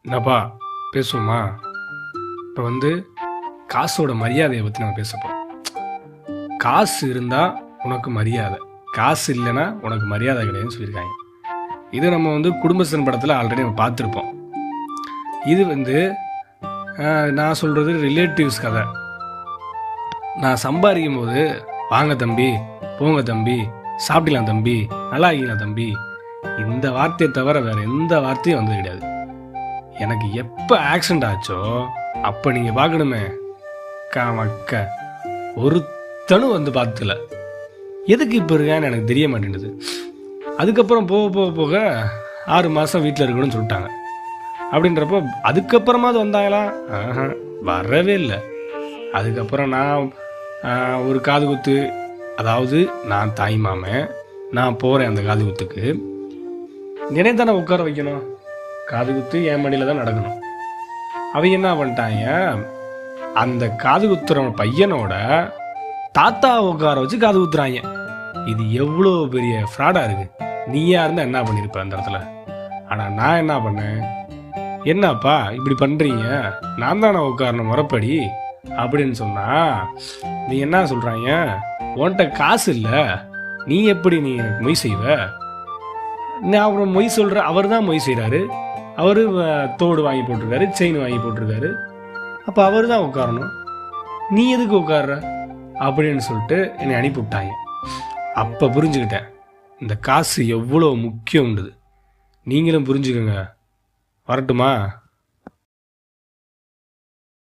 என்னப்பா பேசுவோமா? இப்போ காசோட மரியாதையை பற்றி நம்ம பேசப்போம். காசு இருந்தால் உனக்கு மரியாதை, காசு இல்லைன்னா உனக்கு மரியாதை கிடையாதுன்னு சொல்லியிருக்காங்க. இது நம்ம குடும்பஸ்தன் படத்தில் ஆல்ரெடி நம்ம பார்த்துருப்போம். இது நான் சொல்கிறது ரிலேட்டிவ்ஸ் கதை. நான் சம்பாதிக்கும் போது வாங்க தம்பி, போங்க தம்பி, சாப்பிடலாம் தம்பி, நல்லா ஆகிக்கலாம் தம்பி, இந்த வார்த்தையை தவிர வேறு எந்த வார்த்தையும் வந்தது கிடையாது. எனக்கு எப்போ ஆக்சிடென்ட் ஆச்சோ அப்போ நீங்கள் பார்க்கணுமே, மக்க ஒருத்தனும் பார்த்தல. எதுக்கு இப்போ இருக்கான்னு எனக்கு தெரிய மாட்டேங்குது. அதுக்கப்புறம் போக போக போக 6 மாதம் வீட்டில் இருக்கணும்னு சொல்லிட்டாங்க. அப்படின்றப்போ அதுக்கப்புறமா அது வந்தாங்களா? வரவே இல்லை. அதுக்கப்புறம் நான் ஒரு காது குத்து, அதாவது நான் தாய் மாமன், நான் போகிறேன் அந்த காது குத்துக்கு. நினைத்தானே உட்கார வைக்கணும், காது குத்து என் மடியில் தான் நடக்கணும். அவங்க என்ன பண்ணிட்டாங்க, அந்த காது குத்துறவன் பையனோட தாத்தா உட்கார வச்சு காது குத்துறாங்க. இது எவ்வளோ பெரிய ஃப்ராடாக இருக்குது. நீயா இருந்தால் என்ன பண்ணியிருப்ப அந்த இடத்துல? ஆனால் நான் என்ன பண்ணேன், என்னப்பா இப்படி பண்ணுறீங்க, நான் தானே உட்காரணும் முறைப்படி அப்படின்னு சொன்னால், நீ என்ன சொல்கிறாங்க, உன்கிட்ட காசு இல்லை, நீ எப்படி நீ எனக்கு மொய் செய்வ? நான் அப்புறம் மொய் சொல்கிற, அவர் தான் மொய் செய்கிறாரு, அவர் தோடு வாங்கி போட்டிருக்காரு, செயின் வாங்கி போட்டிருக்காரு, அப்போ அவர் தான் உட்காரணும், நீ எதுக்கு உட்கார்ற அப்படின்னு சொல்லிட்டு என்னை அனுப்பி விட்டாங்க. அப்போ புரிஞ்சுக்கிட்டேன் இந்த காசு எவ்வளோ முக்கியம்ன்றது. நீங்களும் புரிஞ்சுக்கோங்க. வரட்டுமா?